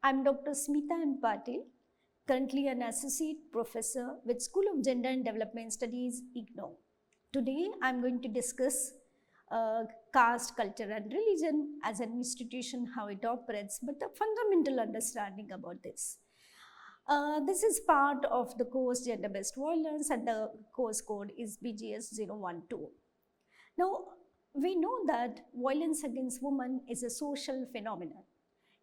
I'm Dr. Smita M. Patil, currently an associate professor with School of Gender and Development Studies, IGNOU. Today, I'm going to discuss caste, culture and religion as an institution, how it operates, but the fundamental understanding about this. This is part of the course Gender-Based Violence, and the course code is BGS 012. Now, we know that violence against women is a social phenomenon.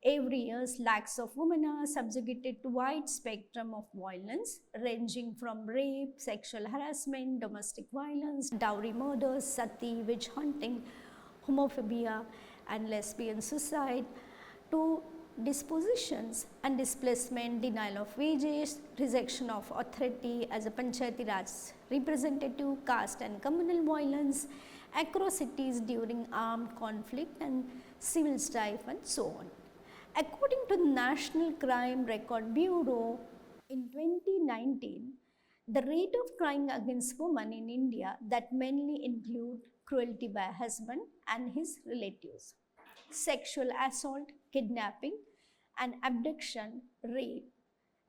Every year, lakhs of women are subjugated to a wide spectrum of violence, ranging from rape, sexual harassment, domestic violence, dowry murders, sati, witch hunting, homophobia, and lesbian suicide, to dispositions and displacement, denial of wages, rejection of authority as a Panchayati Raj representative, caste and communal violence, atrocities during armed conflict and civil strife, and so on. According to the National Crime Record Bureau, in 2019, the rate of crime against women in India that mainly include cruelty by husband and his relatives, sexual assault, kidnapping and abduction, rape,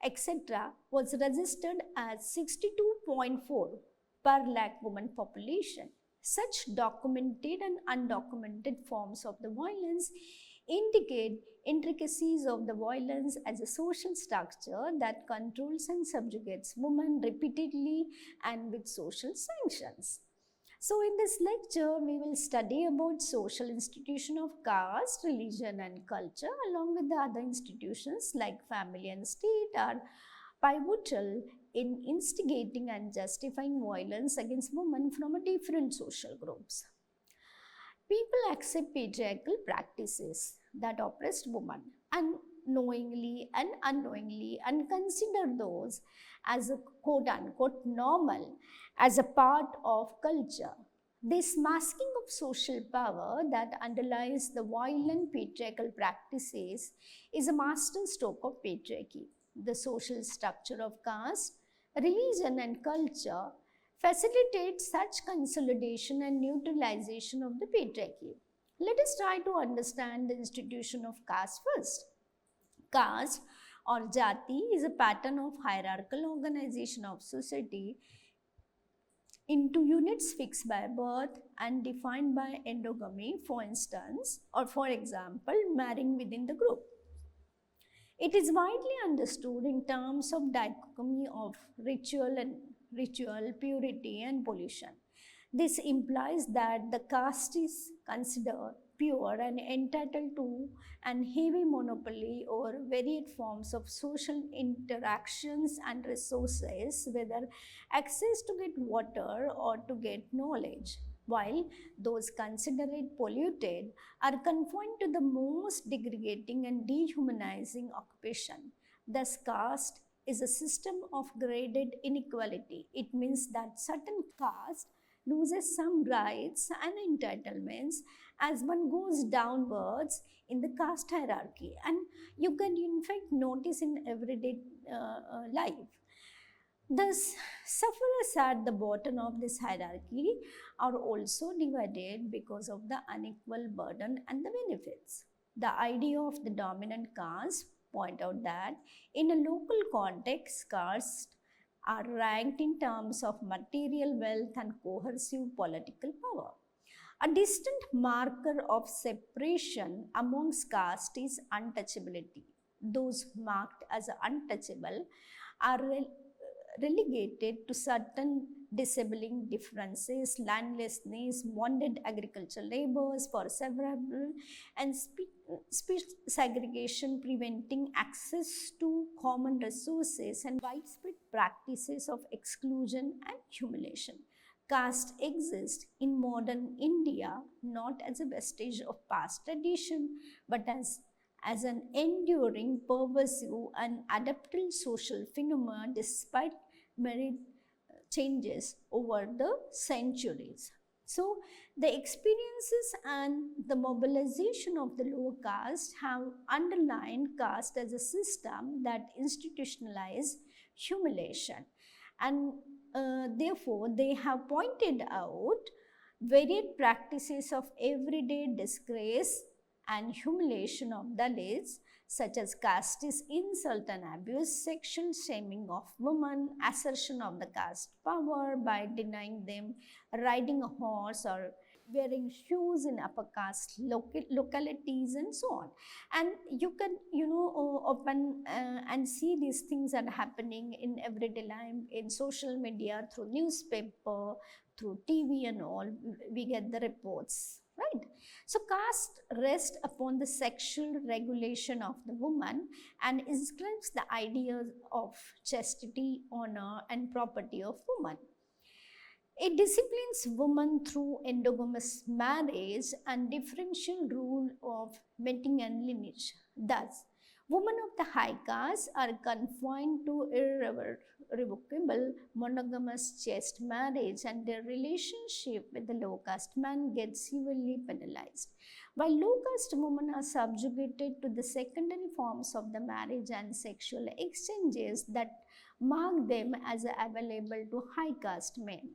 etc. was registered as 62.4 per lakh women population. Such documented and undocumented forms of the violence indicate intricacies of the violence as a social structure that controls and subjugates women repeatedly and with social sanctions. So in this lecture, we will study about social institution of caste, religion and culture, along with the other institutions like family and state are pivotal in instigating and justifying violence against women from different social groups. People accept patriarchal practices that oppressed women unknowingly and unknowingly and consider those as a quote-unquote normal as a part of culture. This masking of social power that underlies the violent patriarchal practices is a masterstroke of patriarchy. The social structure of caste, religion and culture facilitates such consolidation and neutralization of the patriarchy. Let us try to understand the institution of caste first. Caste or jati is a pattern of hierarchical organization of society into units fixed by birth and defined by endogamy, for instance, or for example, marrying within the group. It is widely understood in terms of dichotomy of ritual, purity and pollution. This implies that the caste is considered pure and entitled to an heavy monopoly over varied forms of social interactions and resources, whether access to get water or to get knowledge, while those considered polluted are confined to the most degrading and dehumanizing occupation. Thus, caste is a system of graded inequality. It means that certain caste loses some rights and entitlements as one goes downwards in the caste hierarchy, and you can in fact notice in everyday life. Thus, sufferers at the bottom of this hierarchy are also divided because of the unequal burden and the benefits. The idea of the dominant caste point out that in a local context, castes are ranked in terms of material wealth and coercive political power. A distant marker of separation amongst castes is untouchability. Those marked as untouchable are relegated to certain disabling differences, landlessness, bonded agricultural labors for several, and speech segregation preventing access to common resources, and widespread practices of exclusion and humiliation. Caste exists in modern India not as a vestige of past tradition, but as an enduring, pervasive and adaptive social phenomenon despite many changes over the centuries. So, the experiences and the mobilization of the lower caste have underlined caste as a system that institutionalizes humiliation, and therefore they have pointed out varied practices of everyday disgrace and humiliation of Dalits such as caste is insult and abuse, sexual shaming of women, assertion of the caste power by denying them riding a horse or wearing shoes in upper caste localities and so on. And you can open and see these things are happening in everyday life, in social media, through newspaper, through TV and all. We get the reports, right? So caste rests upon the sexual regulation of the woman and inscribes the ideas of chastity, honor and property of woman. It disciplines women through endogamous marriage and differential rule of mating and lineage. Thus, women of the high caste are confined to irrevocable monogamous chaste marriage, and their relationship with the low caste man gets severely penalized. While low caste women are subjugated to the secondary forms of the marriage and sexual exchanges that mark them as available to high caste men.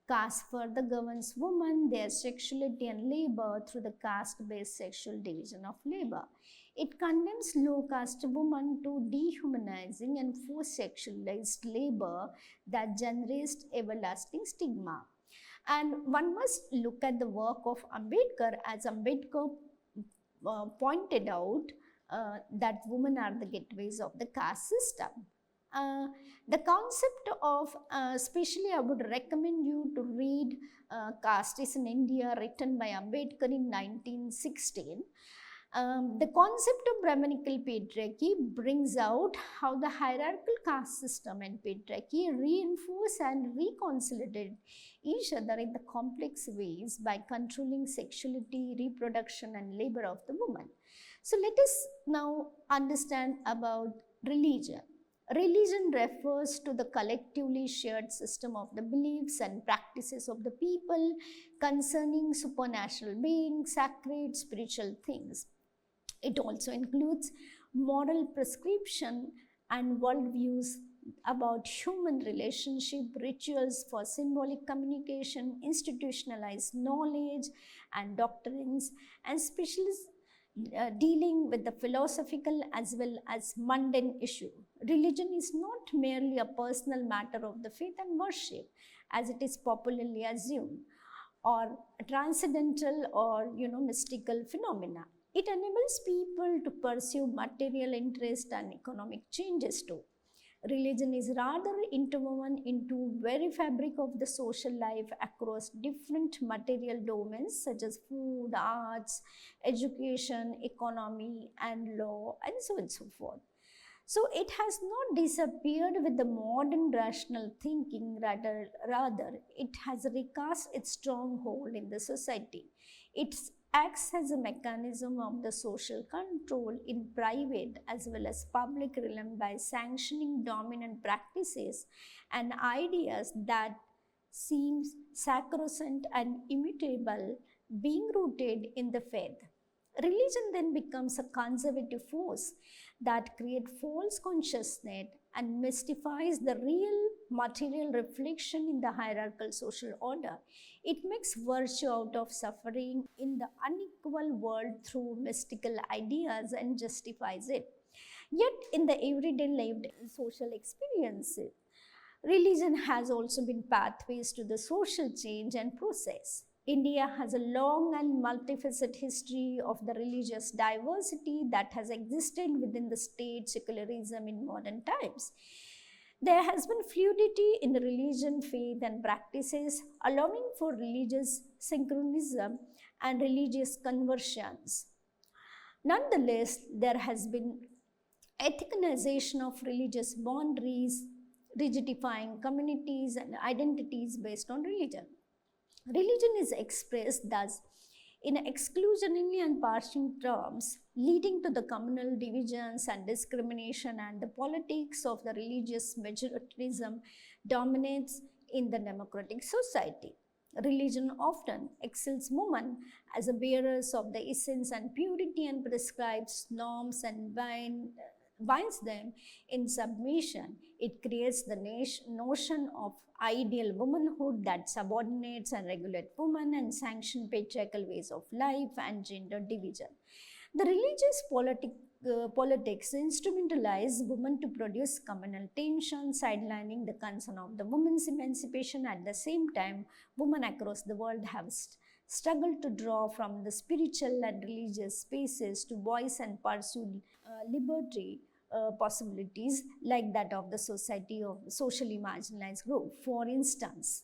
Caste further governs women, their sexuality and labor through the caste-based sexual division of labor. It condemns low caste women to dehumanizing and forced sexualized labor that generates everlasting stigma. And one must look at the work of Ambedkar, as Ambedkar pointed out that women are the gateways of the caste system. The concept of, especially I would recommend you to read Caste is in India, written by Ambedkar in 1916. The concept of Brahmanical patriarchy brings out how the hierarchical caste system and patriarchy reinforce and reconsolidate each other in the complex ways by controlling sexuality, reproduction and labor of the woman. So let us now understand about religion. Religion refers to the collectively shared system of the beliefs and practices of the people concerning supernatural beings, sacred, spiritual things. It also includes moral prescription and worldviews about human relationship, rituals for symbolic communication, institutionalized knowledge and doctrines, and specialists dealing with the philosophical as well as mundane issue. Religion is not merely a personal matter of the faith and worship, as it is popularly assumed, or transcendental or mystical phenomena. It enables people to pursue material interest and economic changes too. Religion is rather interwoven into very fabric of the social life across different material domains such as food, arts, education, economy, and law, and so on and so forth. So it has not disappeared with the modern rational thinking, rather it has recast its stronghold in the society. It acts as a mechanism of the social control in private as well as public realm by sanctioning dominant practices and ideas that seem sacrosanct and immutable, being rooted in the faith. Religion then becomes a conservative force that creates false consciousness and mystifies the real material reflection in the hierarchical social order. It makes virtue out of suffering in the unequal world through mystical ideas and justifies it. Yet in the everyday lived social experiences, religion has also been pathways to the social change and process. India has a long and multifaceted history of the religious diversity that has existed within the state secularism in modern times. There has been fluidity in the religion, faith, and practices, allowing for religious synchronism and religious conversions. Nonetheless, there has been ethnicization of religious boundaries, rigidifying communities and identities based on religion. Religion is expressed thus in exclusionary and partial terms, leading to the communal divisions and discrimination, and the politics of the religious majoritarism dominates in the democratic society. Religion often excels women as the bearers of the essence and purity and prescribes norms and binds them in submission. It creates the notion of ideal womanhood that subordinates and regulates women and sanctions patriarchal ways of life and gender division. The religious politics instrumentalize women to produce communal tension, sidelining the concern of the women's emancipation. At the same time, women across the world have struggled to draw from the spiritual and religious spaces to voice and pursue liberty possibilities like that of the society of socially marginalized group. For instance,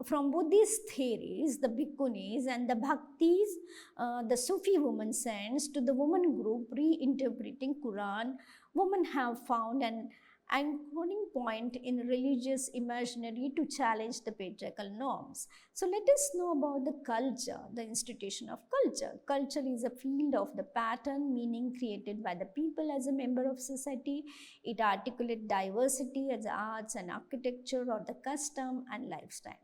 from Buddhist theories, the Bhikkhunis and the Bhaktis, the Sufi women saints, to the woman group reinterpreting Quran, women have found an anchoring point in religious imaginary to challenge the patriarchal norms. So let us know about the culture, the institution of culture. Culture is a field of the pattern, meaning created by the people as a member of society. It articulates diversity as arts and architecture or the custom and lifestyle.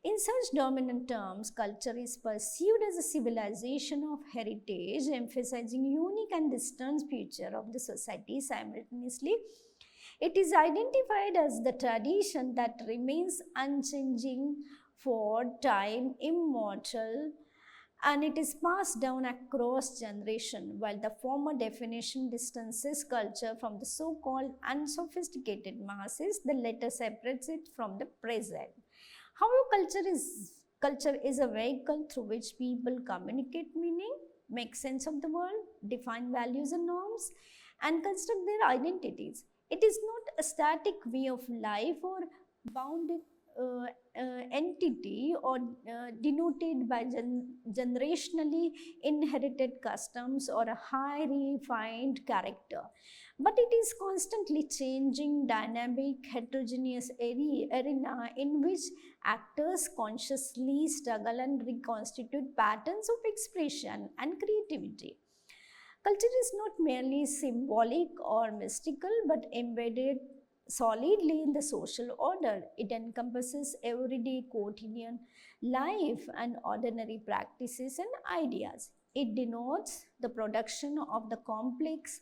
In such dominant terms, culture is perceived as a civilization of heritage, emphasizing unique and distant future of the society. Simultaneously, it is identified as the tradition that remains unchanging for time, immortal, and it is passed down across generation. While the former definition distances culture from the so-called unsophisticated masses, the latter separates it from the present. However, culture is a vehicle through which people communicate meaning, make sense of the world, define values and norms, and construct their identities. It is not a static way of life or bounded entity or denoted by generationally inherited customs or a high refined character, but it is constantly changing, dynamic, heterogeneous arena in which actors consciously struggle and reconstitute patterns of expression and creativity. Culture is not merely symbolic or mystical, but embedded solidly in the social order. It encompasses everyday quotidian life and ordinary practices and ideas. It denotes the production of the complex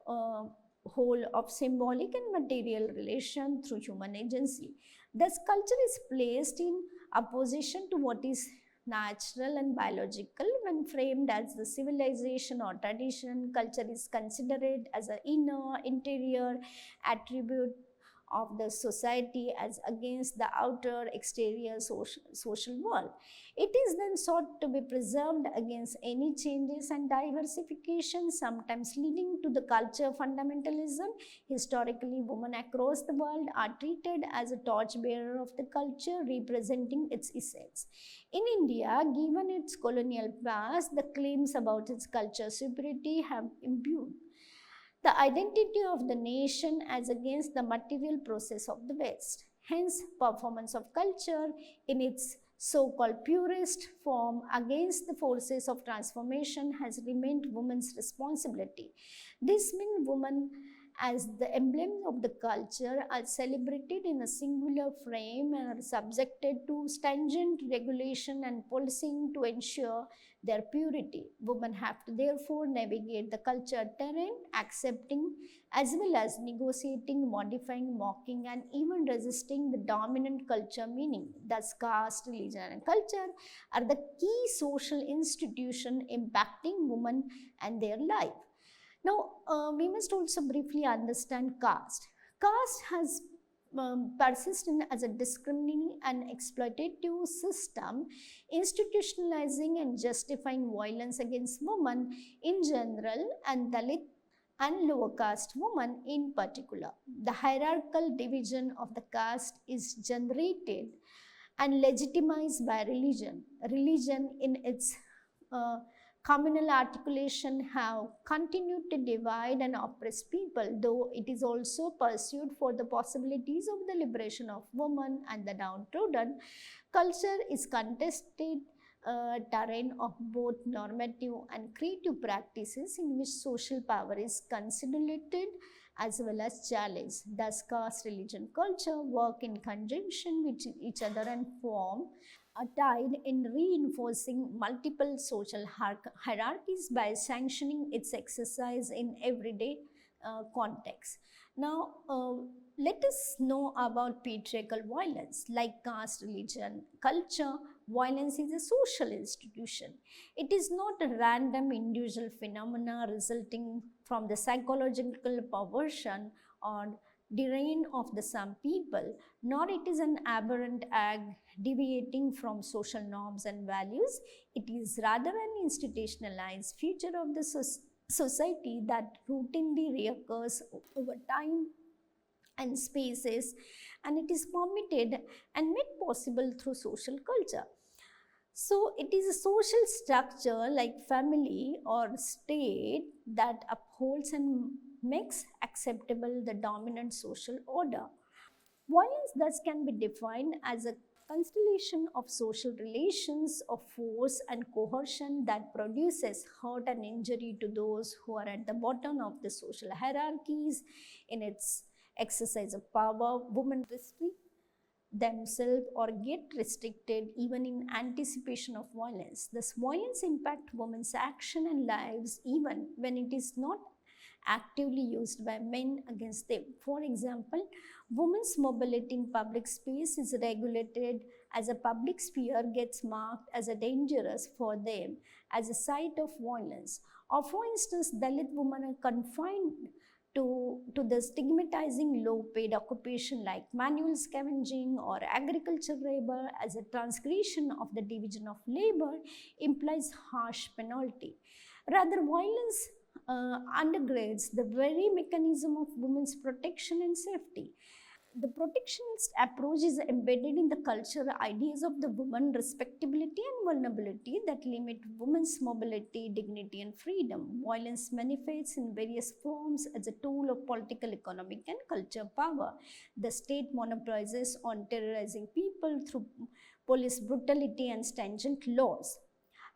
whole of symbolic and material relation through human agency. Thus, culture is placed in opposition to what is natural and biological. When framed as the civilization or tradition, culture is considered as an interior attribute of the society as against the outer exterior social world. It is then sought to be preserved against any changes and diversification, sometimes leading to the culture fundamentalism. Historically, women across the world are treated as a torchbearer of the culture, representing its essence. In India, given its colonial past, the claims about its culture superiority have imbued the identity of the nation as against the material process of the West. Hence, performance of culture in its so-called purest form against the forces of transformation has remained women's responsibility. This means women as the emblem of the culture are celebrated in a singular frame and are subjected to stringent regulation and policing to ensure their purity. Women have to therefore navigate the culture terrain, accepting as well as negotiating, modifying, mocking, and even resisting the dominant culture meaning. Thus, caste, religion, and culture are the key social institution impacting women and their life. Now, we must also briefly understand caste. Caste has persisted as a discriminating and exploitative system, institutionalizing and justifying violence against women in general and Dalit and lower caste women in particular. The hierarchical division of the caste is generated and legitimized by religion. Religion in its communal articulation have continued to divide and oppress people, though it is also pursued for the possibilities of the liberation of women and the downtrodden. Culture is contested terrain of both normative and creative practices in which social power is consolidated as well as challenged. Thus, caste, religion, culture work in conjunction with each other and form a tide in reinforcing multiple social hierarchies by sanctioning its exercise in everyday context. Now, let us know about patriarchal violence. Like caste, religion, culture, violence is a social institution. It is not a random individual phenomena resulting from the psychological perversion or derangement of the some people, nor it is an aberrant act deviating from social norms and values. It is rather an institutionalized feature of the society that routinely reoccurs over time and spaces, and it is permitted and made possible through social culture. So it is a social structure like family or state that upholds and makes acceptable the dominant social order. Violence thus can be defined as a constellation of social relations of force and coercion that produces hurt and injury to those who are at the bottom of the social hierarchies in its exercise of power. Women restrict themselves or get restricted even in anticipation of violence. This violence impacts women's action and lives even when it is not actively used by men against them. For example, women's mobility in public space is regulated as a public sphere gets marked as a dangerous for them as a site of violence. Or for instance, Dalit women are confined to the stigmatizing low-paid occupation like manual scavenging or agricultural labor as a transgression of the division of labor implies harsh penalty. Rather, violence undergrades the very mechanism of women's protection and safety. The protectionist approach is embedded in the cultural ideas of the woman respectability and vulnerability that limit women's mobility, dignity, and freedom. Violence manifests in various forms as a tool of political, economic, and cultural power. The state monopolizes on terrorizing people through police brutality and stringent laws.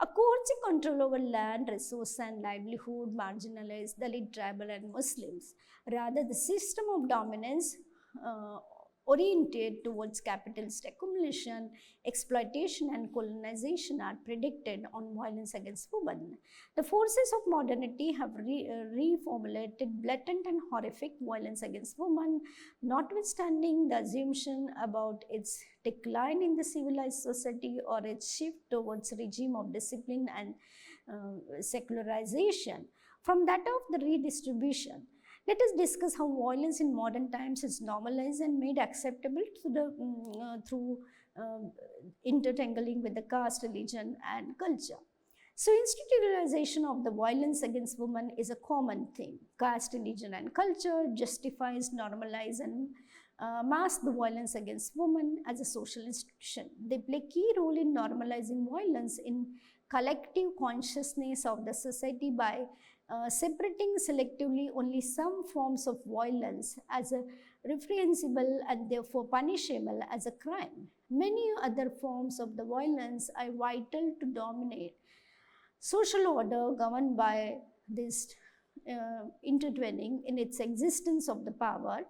A coercive control over land, resource, and livelihood marginalizes Dalit, tribal, and Muslims. Rather, the system of dominance oriented towards capitalist accumulation, exploitation, and colonization are predicted on violence against women. The forces of modernity have reformulated blatant and horrific violence against women, notwithstanding the assumption about its decline in the civilized society or its shift towards regime of discipline and secularization. From that of the redistribution, let us discuss how violence in modern times is normalized and made acceptable through intertangling with the caste, religion, and culture. So, institutionalization of the violence against women is a common theme. Caste, religion, and culture justifies, normalize, and mask the violence against women as a social institution. They play a key role in normalizing violence in collective consciousness of the society by separating selectively only some forms of violence as a reprehensible and therefore punishable as a crime. Many other forms of the violence are vital to dominate social order governed by this intertwining in its existence of the power.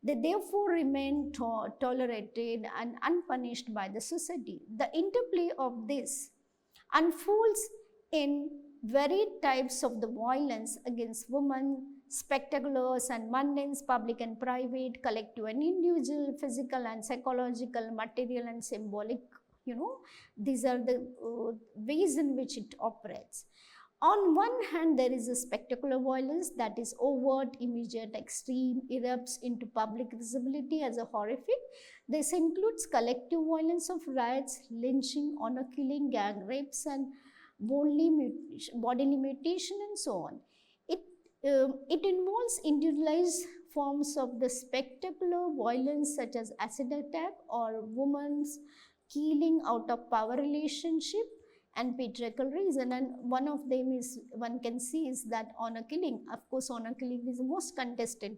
They therefore remain tolerated and unpunished by the society. The interplay of this unfolds in varied types of the violence against women, spectaculars and mundane, public and private, collective and individual, physical and psychological, material and symbolic. These are the ways in which it operates. On one hand, there is a spectacular violence that is overt, immediate, extreme, erupts into public visibility as a horrific. This includes collective violence of riots, lynching, honor killing, gang rapes, and bodily mutilation, and so on. It involves individualized forms of the spectacular violence such as acid attack or women's killing out of power relationship and patriarchal reason, and one of them is, one can see, is that honor killing. Of course, honor killing is the most contested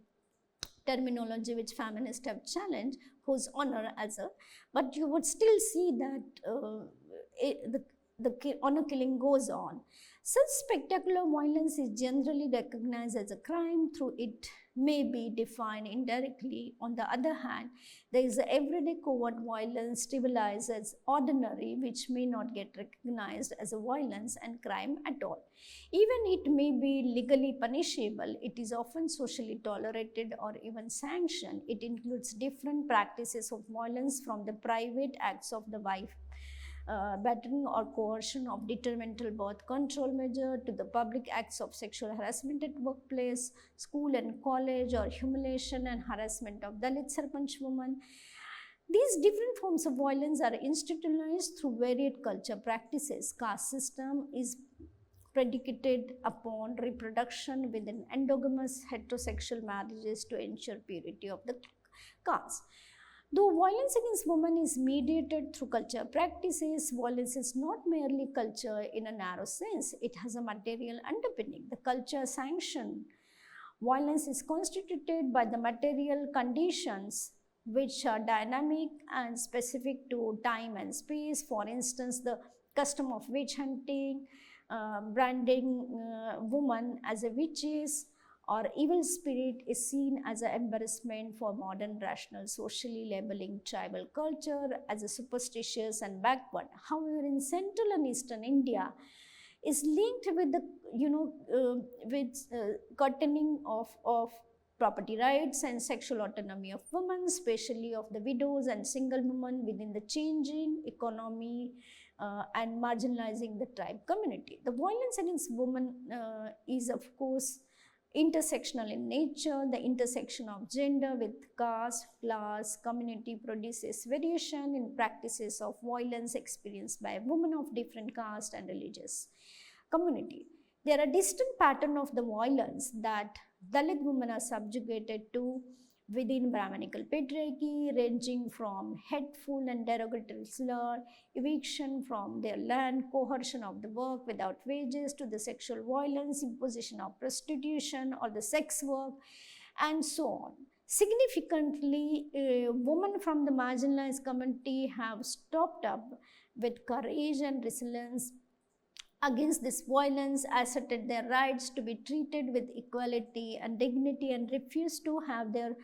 terminology which feminists have challenged, whose honor as a, but you would still see that the honor killing goes on. Such spectacular violence is generally recognized as a crime, through it may be defined indirectly. On the other hand, there is a everyday covert violence trivialized as ordinary, which may not get recognized as a violence and crime at all. Even it may be legally punishable, it is often socially tolerated or even sanctioned. It includes different practices of violence, from the private acts of the wife battering or coercion of detrimental birth control measure, to the public acts of sexual harassment at workplace, school and college, or humiliation and harassment of Dalit Sarpanch women. These different forms of violence are institutionalized through varied culture practices. Caste system is predicated upon reproduction within endogamous heterosexual marriages to ensure purity of the caste. Though violence against women is mediated through culture practices, violence is not merely culture in a narrow sense. It has a material underpinning. The culture sanction violence is constituted by the material conditions which are dynamic and specific to time and space. For instance, the custom of witch hunting, branding women as a witches or evil spirit is seen as an embarrassment for modern rational socially labeling tribal culture as a superstitious and backward. However, in Central and Eastern India, is linked with the curtaining of property rights and sexual autonomy of women, especially of the widows and single women within the changing economy and marginalizing the tribe community. The violence against women is of course intersectional in nature. The intersection of gender with caste, class, community produces variation in practices of violence experienced by women of different caste and religious community. There are distinct patterns of the violence that Dalit women are subjugated to within Brahmanical patriarchy, ranging from hateful and derogatory slur, eviction from their land, coercion of the work without wages, to the sexual violence, imposition of prostitution or the sex work, and so on. Significantly, women from the marginalized community have stopped up with courage and resilience against this violence, asserted their rights to be treated with equality and dignity, and refused to have their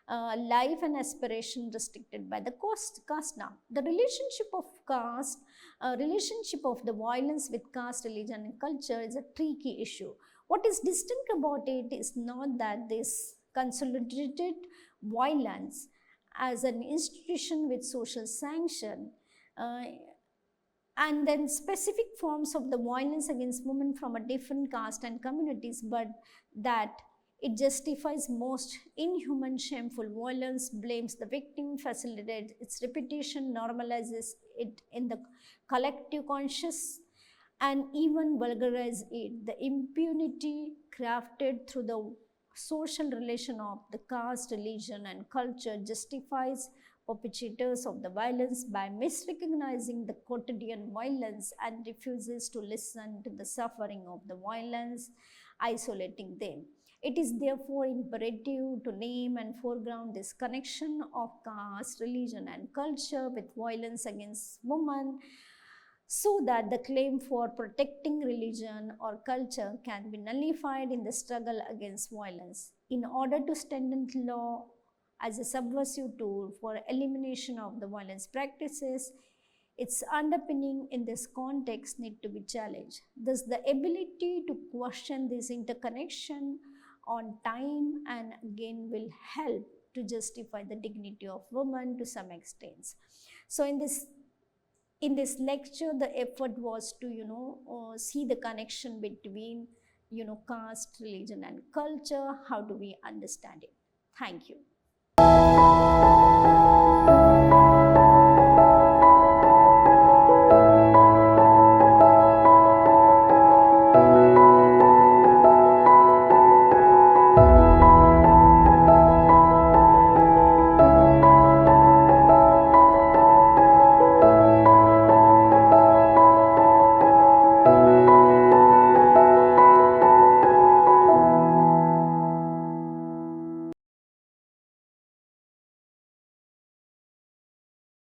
life and aspiration restricted by the caste norm. The relationship of caste, relationship of the violence with caste, religion and culture is a tricky issue. What is distinct about it is not that this consolidated violence as an institution with social sanction and then specific forms of the violence against women from a different caste and communities, but that it justifies most inhuman, shameful violence, blames the victim, facilitates its repetition, normalizes it in the collective conscious, and even vulgarizes it. The impunity crafted through the social relation of the caste, religion, and culture justifies perpetrators of the violence by misrecognizing the quotidian violence and refuses to listen to the suffering of the violence, isolating them. It is therefore imperative to name and foreground this connection of caste, religion, and culture with violence against women, so that the claim for protecting religion or culture can be nullified in the struggle against violence. In order to strengthen law as a subversive tool for elimination of the violence practices, its underpinning in this context need to be challenged. Thus, the ability to question this interconnection on time and again will help to justify the dignity of women to some extent. So in this lecture, the effort was to see the connection between caste, religion, and culture. How do we understand it? Thank you.